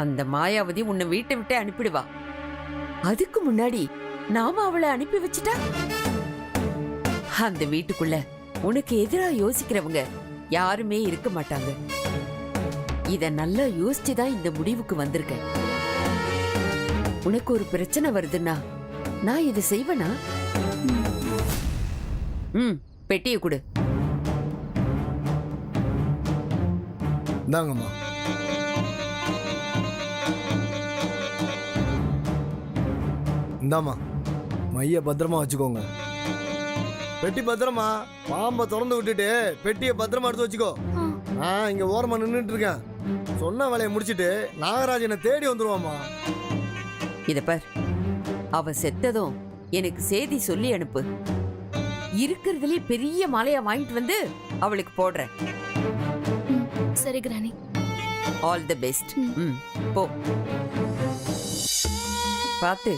அந்த மாயாவதி உன்னை வீட்டை விட்டு அனுப்பிடுவா. அதுக்கு முன்னாடி நாம அவளை அனுப்பி வச்சுட்டா அந்த வீட்டுக்குள்ள உனக்கு எதிரா யோசிக்கிறவங்க யாருமே இருக்க மாட்டாங்க. இத நல்லா யோசிச்சுதான் இந்த முடிவுக்கு வந்திருக்கேன். உனக்கு ஒரு பிரச்சனை வருதுன்னா நான் இதை செய்வேனா? பெட்டியை கொடு. இந்தாங்கம்மா. இந்தாம்மா, மைய பத்திரமா வச்சுக்கோங்க. பெட்டி பத்திரமா. பாம்பை திறந்து விட்டுட்டு பெட்டியை பத்திரமா எடுத்து வச்சுக்கோ. நான் இங்க ஓரமா நின்றுட்டு இருக்கேன். சொன்ன வேலையை முடிச்சிட்டு நாகராஜனை தேடி வந்துருவாமா. இத பார், அவ செத்ததும் எனக்கு செய்தி சொல்லி அனுப்பு. இருக்கிறதுலே பெரிய மாலையா வாங்கிட்டு வந்து அவளுக்கு போடுறேன். சரி கிரானி. All the best. போ பாத்து.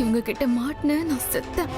இவங்க கிட்ட மாட்டின நான் செத்தேன்.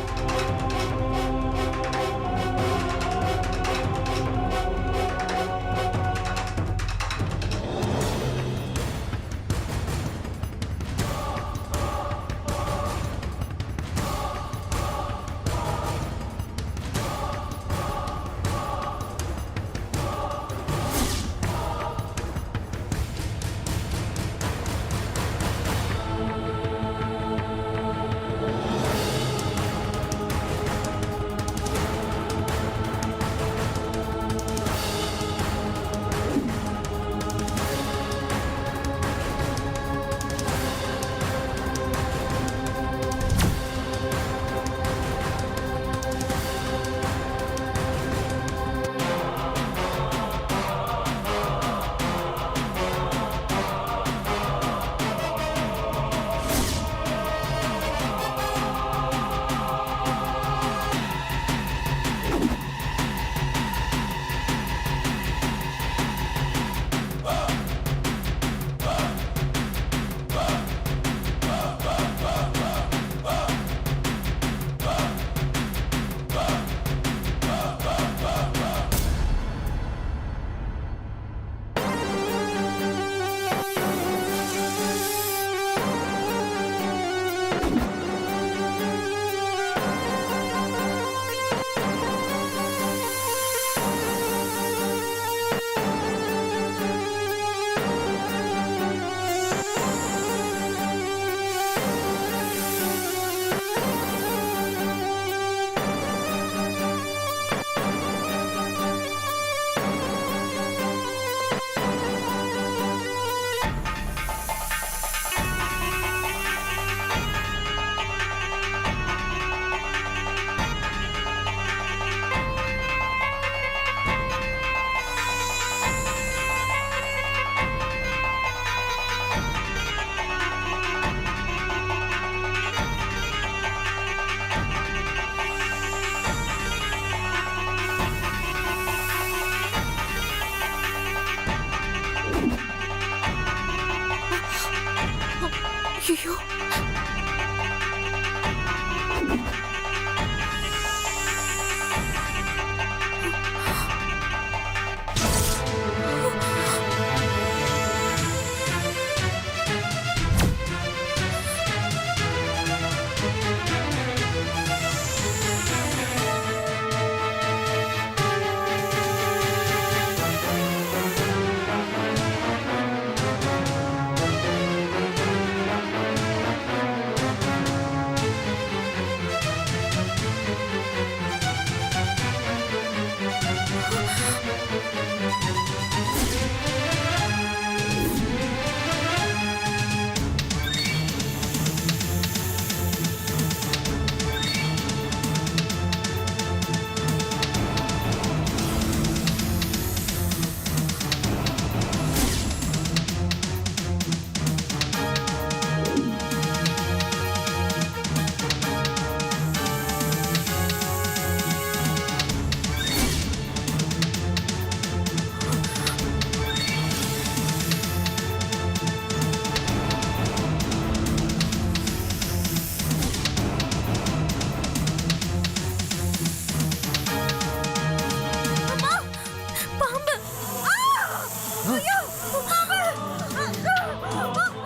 ஐயோ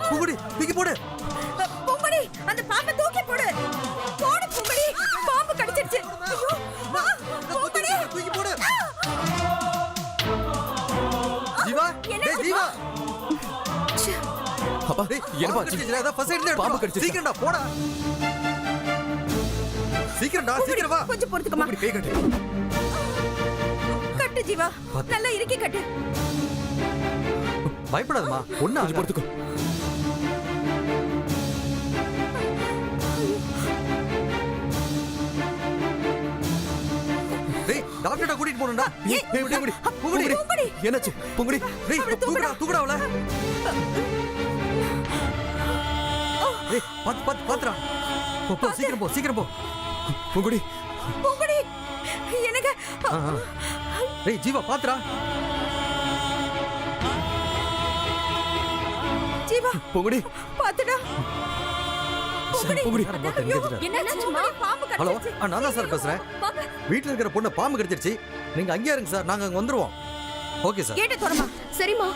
பூங்குடி தூக்கி போடு. பூங்குடி அந்த பாம்பை தூக்கி போடு. போடு பூங்குடி, பாம்பு கடிச்சிருச்சு. ஐயோ, பூங்குடி தூக்கி போடு. ஜீவா, டேய் ஜீவா. அப்பா டேய், என்னப்பா பாம்பு கடிச்சிருச்சுடா, அதான் first aid எடுத்து பாம்பு வா. கடிச்சிருச்சா? சீக்கிரம்டா போடா. சீக்கிரம்டா சீக்கிரம் வா. கொஞ்சம் பொறுத்துக்கமா. பூங்குடி கை கட்டு. கட்டு ஜீவா, நல்லா இறுக்கி கட்டு. பயப்படாதம்மா, ஒண்ணு கொஞ்சம் பொறுத்துக்கோ. டேய் டாக்டர்ட்ட கூட்டிட்டு போணும்டா. ஏய், பூங்குடி, பூங்குடி. பூங்குடி. என்னாச்சு பூங்குடி? டேய் தூக்குடா தூக்குடா அவள. டேய் பாத்துடா. போ சீக்கிரம் போ சீக்கிரம் போ. பூங்குடி பூங்குடி எனக்கு டேய் ஜீவா பாத்துடா. ஜீவா பூங்குடி பாத்துடா. பூங்குடி என்னாச்சுமா? பாம்பு ஹலோ கடிச்சிருச்சு. நான் தான் சார் பேசுறேன். பாம்பு வீட்ல இருக்கிற பொண்ணு பாம்பு கடிச்சிருச்சு. நீங்க அங்கேயே இருங்க சார், நாங்க அங்க வந்துருவோம். Okay sir. கேட்ட தரமா. சரிம்மா.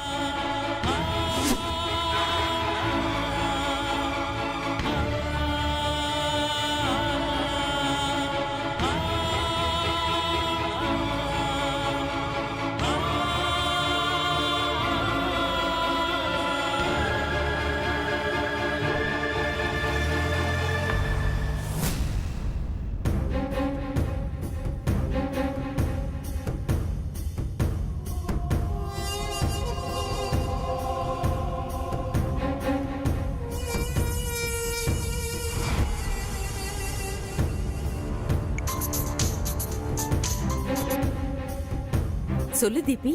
சொல்லு தீபி,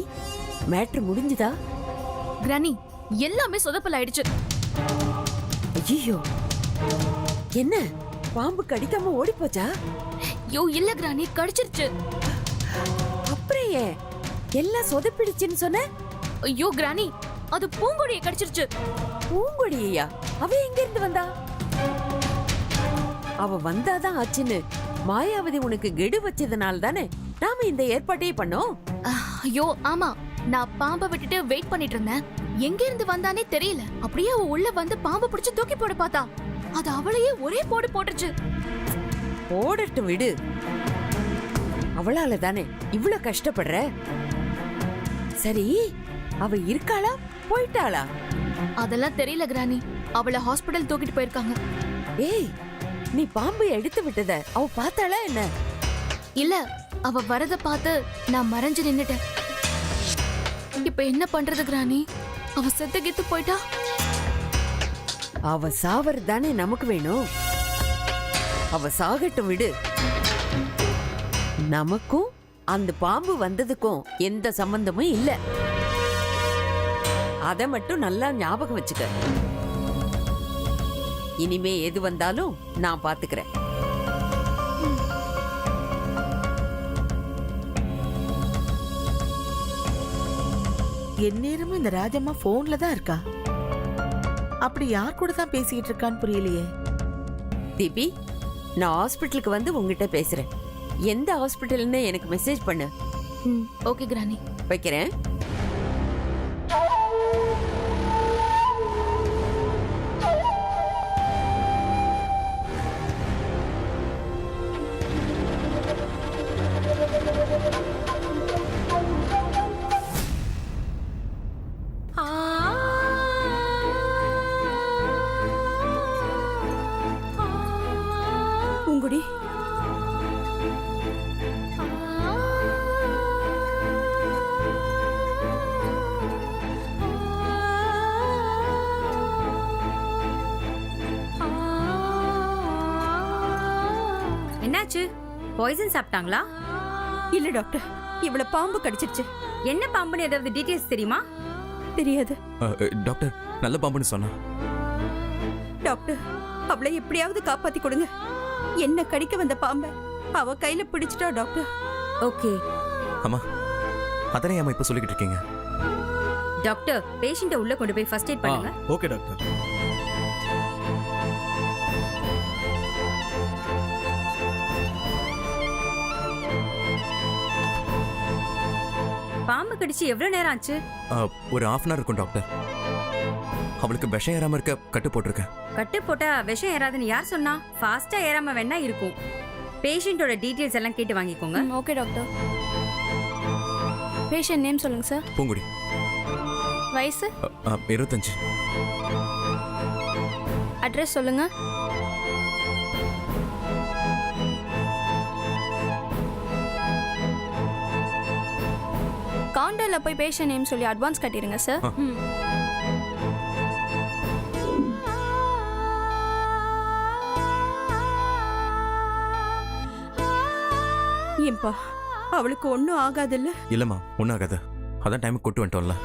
மேட்ரு முடிஞ்சுதா? கிரானி எல்லாமே சொதப்பல் ஆயிடுச்சு. ஐயோ, என்ன பாம்பு கடிக்காம ஓடி போச்சா? யோ இல்ல கிரானி, கடிச்சிருச்சு. அப்புறம் ஏன் எல்லாம் சொதப்பிடுச்சுன்னு சொன்ன? ஐயோ கிரானி, அது பூங்கொடியை கடிச்சிருச்சு. பூங்கொடியா? அவ எங்க இருந்து வந்தா? அவ வந்தாதான் ஆச்சுன்னு மாயாவதி உனக்கு கெடு வச்சதுனால தானே நாம இந்த ஏற்பாட்டையே பண்ணோம். ஐயோ ஆமா, நான் பாம்பை விட்டுட்டு வெயிட் பண்ணிட்டு இருந்தேன். எங்க இருந்து வந்தானே தெரியல. அப்படியே அவ உள்ள வந்து பாம்பை பிடிச்சு தூக்கி போட பார்த்தா அது அவளையே ஒரே போடு போட்டுருச்சு. ஓடட்டும் விடு. அவளால தானே இவ்வளவு கஷ்டப்படுற. சரி, அவ இருக்காளா போயிட்டாளா? அதெல்லாம் தெரியல கிரானி. அவளை ஹாஸ்பிடல் தூக்கிட்டு போயிருக்காங்க. ஏய், நீ பாம்பு எடுத்து விட்டத அவ பார்த்தாளா என்ன? இல்ல, அவ வரத பார்த்து நான் மறைஞ்சு நின்னுட்டேன். இப்ப என்ன பண்றது கிரானி? அவ செத்து கெத்து போயிட்டா. அவ சாவறது தானே நமக்கு வேணும். அவ சாகட்டும் விடு. நமக்கும் அந்த பாம்பு வந்ததுக்கும் எந்த சம்பந்தமும் இல்ல. அத மட்டும் நல்லா ஞாபகம் வச்சுக்க. இனிமே எது வந்தாலும் நான் பாத்துக்கிறேன். எந்நேரமும் இந்த ராஜம்மா போன்ல தான் இருக்கா. அப்படி யார் கூட தான் பேசிக்கிட்டு இருக்கான்னு புரியலையே. தீபி, நான் ஹாஸ்பிட்டலுக்கு வந்து உங்ககிட்ட பேசுறேன். எந்த ஹாஸ்பிட்டல்னு எனக்கு மெசேஜ் பண்ணு. Okay granny. வைக்கிறேன். பூங்குடி, என்னாச்சு? பாய்சன் சாப்பிட்டாங்களா? இல்ல டாக்டர், இவள பாம்பு கடிச்சிருச்சு. என்ன பாம்புன்னு ஏதாவது டீடைல்ஸ் தெரியுமா? தெரியாது டாக்டர் நல்ல பாம்புன்னு சொன்னா. டாக்டர், அவளை எப்படியாவது காப்பாத்தி கொடுங்க. என்ன கடிக்க வந்த பாம்பை அவ கையில பிடிச்சிட்டா டாக்டர். ஓகே அம்மா அதானே அம்மா இப்ப சொல்லிக்கிட்டு இருக்கீங்க. டாக்டர், பேஷண்ட்டை உள்ள கொண்டு போய் ஃபர்ஸ்ட் எய்ட் பண்ணுங்க. Okay doctor. பாம்பு கடிச்சு எவ்வளவு நேரம் ஆச்சு? ஒரு half அன் hour இருக்கும் டாக்டர். அவளுக்கு விஷம் ஏறாம இருக்க கட்டு போட்டிருக்கேன். கட்டு போட்டா விஷம் ஏறாதுன்னு யார் சொன்னா? ஃபாஸ்டா ஏறாம வேணா இருக்கும். பேஷண்டோட டீடைல்ஸ் எல்லாம் கேட்டு வாங்கிக்கோங்க. Okay doctor. பேஷண்ட் நேம் சொல்லுங்க சார். பூங்குடி. வயசு? 25. அட்ரஸ் சொல்லுங்க. கவுண்டர்ல போய் பேஷண்ட் நேம் சொல்லி அட்வான்ஸ் கட்டிடுங்க சார். ஏன்பா, அவளுக்கு ஒண்ணும் ஆகாதுல்ல? இல்லம்மா ஒன்றும் ஆகாது. அதான் டைமுக்கு கூட்டு வந்துட்டோம்ல.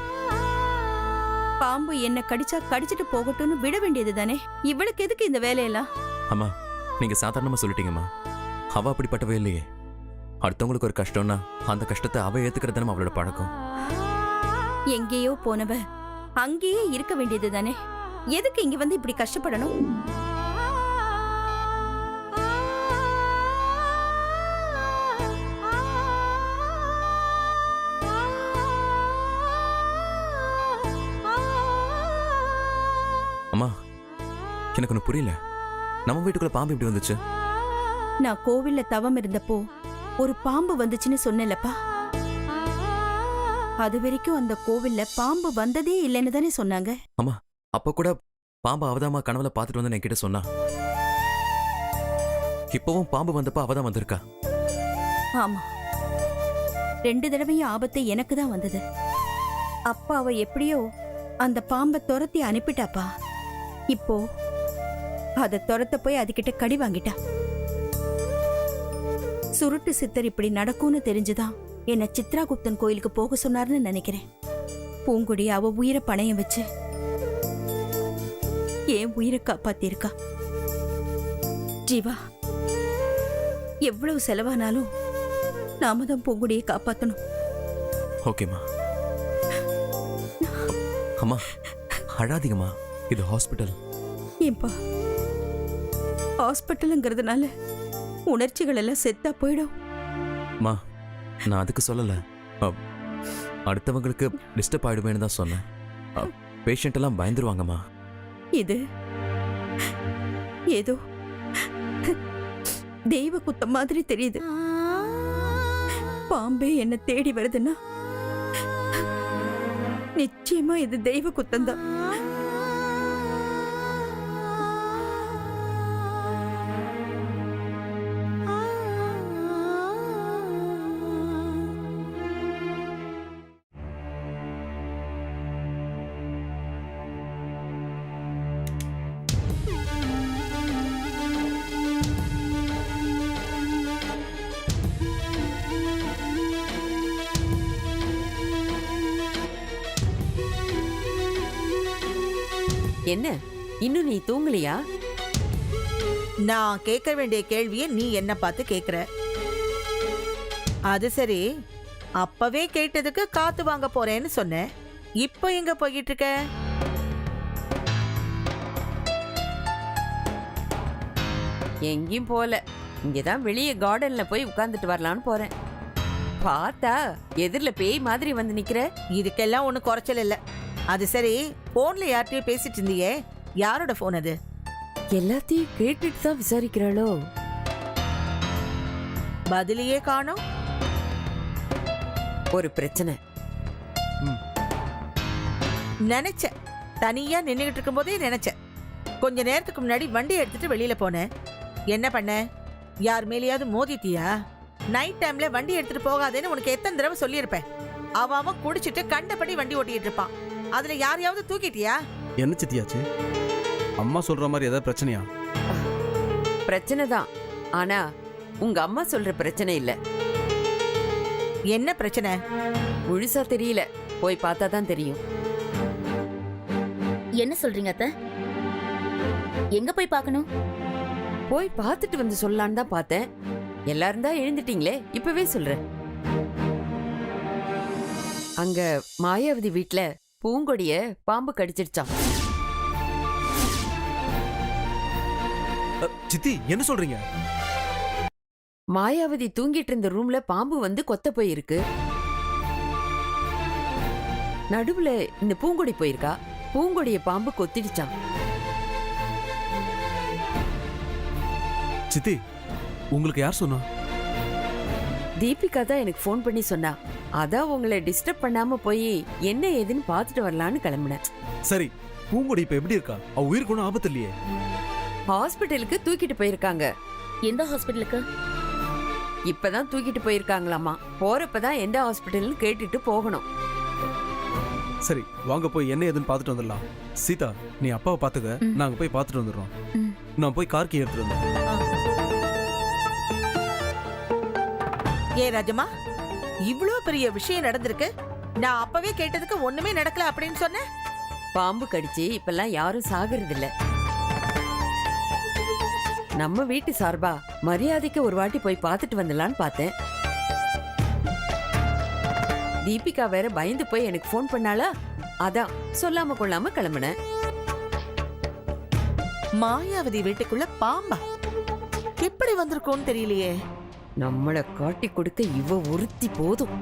பாம்பு என்ன கடிச்சா கடிச்சிட்டு போகட்டும்னு விட வேண்டியது தானே. இவளுக்கு எதுக்கு இந்த வேலையெல்லாம்? அம்மா நீங்க சாதாரணமா சொல்லிட்டீங்கம்மா. அவ அப்படிப்பட்டவே இல்லையே. அடுத்தவங்களுக்கு ஒரு கஷ்டம்னா அந்த கஷ்டத்தை அவ ஏத்துக்கிறது தானே அவளோட பழக்கம். எங்கேயோ போனவ அங்கேயே இருக்க வேண்டியது தானே. எதுக்கு இங்க வந்து இப்படி கஷ்டப்படணும்? அம்மா எனக்கு ஒன்று புரியல. நம்ம வீட்டுக்குள்ள பாம்பு எப்படி வந்துச்சு? நான் கோவில்ல தவம் இருந்தப்போ ஒரு பாம்பு வந்துச்சுன்னு சொன்னேன்லப்பா. அது வரைக்கும் அந்த கோவில்ல பாம்பு வந்ததே இல்லைன்னு தானே சொன்னாங்க. அம்மா அப்ப கூட பாம்பு அவதாமா கனவுல பார்த்துட்டு வந்து என்கிட்ட சொன்னா. இப்பவும் பாம்பு வந்தப்ப அவதான் வந்திருக்கா. ஆமா, 2 தடவையும் ஆபத்து எனக்கு தான் வந்தது. அப்பா அவ எப்படியோ அந்த பாம்பை துரத்தி அனுப்பிட்டாப்பா. இப்போ அத துரத்த போய் அதுகிட்ட கடி வாங்கிட்டா. சுருட்டு சித்தர் இப்படி நடக்கும்னு தெரிஞ்சுதான் என்ன சித்ராகுப்தன் கோயிலுக்கு போக சொன்னார்னு நினைக்கிறேன். பூங்குடி அவ உயிரை பணையம் வச்சு என் உயிரை காப்பாத்திருக்கா. ஜீவா, எவ்வளவு செலவானாலும் நாம தான் பூங்குடியை காப்பாத்தணும். ஓகேம்மா. அம்மா அழாதீங்கம்மா, இது ஹாஸ்பிட்டல். ஏன்பா, ஹாஸ்பிட்டலுங்கிறதுனால உணர்ச்சிகள் எல்லாம் செத்தா போயிடும். அம்மா நான் அதுக்கு சொல்லல. அடுத்தவங்களுக்கு டிஸ்டர்ப் ஆயிடுவேன்னு தான் சொன்னேன். பேஷண்ட் எல்லாம் பயந்துருவாங்கம்மா. இது ஏதோ தெய்வ குத்தம் மாதிரி தெரியுது. பாம்பே என்ன தேடி வருதுன்னா நிச்சயமா இது தெய்வ குத்தம்தான். என்ன இன்னும் நீ தூங்கலையா? நான் கேட்க வேண்டிய கேள்வியை நீ என்ன பார்த்து கேக்குற? அது சரி, அப்பவே கேட்டதுக்கு காத்து வாங்க போறேன்னு சொன்னேன். இப்போ எங்க போயிட்டு இருக்க? எங்கேயும் போல. இங்கதான் வெளியே கார்டன்ல போய் உட்கார்ந்துட்டு வரலான்னு போறேன். பார்த்தா எதிர்ல பேய் மாதிரி வந்து நிக்கிற. இதுக்கெல்லாம் ஒன்றும் குறைச்சல் இல்ல. அது சரி, போன்ல யார்கிட்டயும் பேசிட்டு இருந்தியே, யாரோட போன் அது? எல்லாத்தையும் கேட்டுட்டு தான் விசாரிக்கிறாளோ? பதிலையே காணோம். ஒரு பிரச்சனை. நினைச்சேன், தனியா நின்னுகிட்டு இருக்கும் போதே நினைச்சேன். கொஞ்ச நேரத்துக்கு முன்னாடி வண்டி எடுத்துட்டு வெளியில போனேன். என்ன பண்ண? யார் மேலேயாவது மோதிட்டியா? நைட் டைம்ல வண்டி எடுத்துட்டு போகாதேன்னு உனக்கு எத்தனை தடவை சொல்லியிருப்பேன். அவன் குடிச்சிட்டு கண்டபடி வண்டி ஓட்டிட்டு இருப்பான். அதுல யாரையாவது தூக்கிட்டியா? என்ன சித்தியாச்சு? அம்மா சொல்ற மாதிரி ஏதாவது பிரச்சனையா? பிரச்சனை தான். ஆனா உங்க அம்மா சொல்ற பிரச்சனை இல்ல. என்ன பிரச்சனை? முழுசா தெரியல, போய் பார்த்தா தான் தெரியும். என்ன சொல்றீங்க அத்தை? எங்க போய் பார்க்கணும்? போய் பார்த்துட்டு வந்து சொல்லலான்னு தான் பார்த்தேன். எல்லாரும் தான் எழுந்துட்டீங்களே, இப்பவே சொல்றேன். அங்க மாயாவதி வீட்ல பூங்கொடிய பாம்பு கடிச்சிடுச்சாம். சித்தி என்ன சொல்றீங்க? மாயாவதி தூங்கிட்டு இருந்த ரூம்ல பாம்பு வந்து கொத்த போயிருக்கு. நடுவுல இந்த பூங்கொடி போயிருக்கா. பூங்கொடிய பாம்பு கொத்திடுச்சாம். சித்தி, உங்களுக்கு யார் சொன்னா? தீபிகா தான் எனக்கு ஃபோன் பண்ணி சொன்னா. அதான் உங்களை டிஸ்டர்ப் பண்ணாம போய் என்ன ஏதுன்னு பார்த்துட்டு வரலான்னு கிளம்பினேன். சரி, பூங்கொடி இப்ப எப்படி இருக்கா? அவ உயிருக்கு ஒன்றும் ஆபத்து இல்லையே? ஹாஸ்பிட்டலுக்கு தூக்கிட்டு போயிருக்காங்க. எந்த ஹாஸ்பிட்டலுக்கு? இப்பதான் தூக்கிட்டு போயிருக்காங்களாமா. போறப்பதான் எந்த ஹாஸ்பிட்டல்னு கேட்டுட்டு போகணும். சரி, வாங்க போய் என்ன ஏதுன்னு பார்த்துட்டு வந்துடலாம். சீதா, நீ அப்பாவை பார்த்துக்க, ம். நாங்க போய் பார்த்துட்டு வந்துடுறோம். ம். நான் போய் கார்க்கி எடுத்துட்டு வந்தேன். ஏ ராஜம்மா, இவ்ளோ பெரிய விஷயம் நடந்திருக்கு. நான் அப்பவே கேட்டதுக்கு ஒண்ணுமே நடக்கல அப்படின்னு சொன்னேன். பாம்பு கடிச்சு இப்பெல்லாம் யாரும் சாகிறது இல்ல. நம்ம வீட்டு சார்பா மரியாதைக்கு ஒரு வாட்டி போய் பார்த்துட்டு வந்துடலான்னு பார்த்தேன். தீபிகா வேற பயந்து போய் எனக்கு ஃபோன் பண்ணாளா, அதான் சொல்லாம கொள்ளாம கிளம்பினேன். மாயாவதி வீட்டுக்குள்ள பாம்பா எப்படி வந்திருக்கோன்னு தெரியலையே. நம்மள காட்டி கொடுக்க இவ ஒருத்தி போதும்.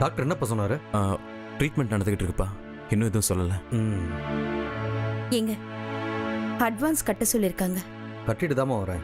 டாக்டர் என்னப்பா சொன்னாரு? ட்ரீட்மெண்ட் நடந்துகிட்டு இருக்குப்பா. இன்னும் எதுவும் சொல்லல. ஏங்க, அட்வான்ஸ் கட்ட சொல்லிருக்காங்க. கட்டிட்டு தாமா வரேன்.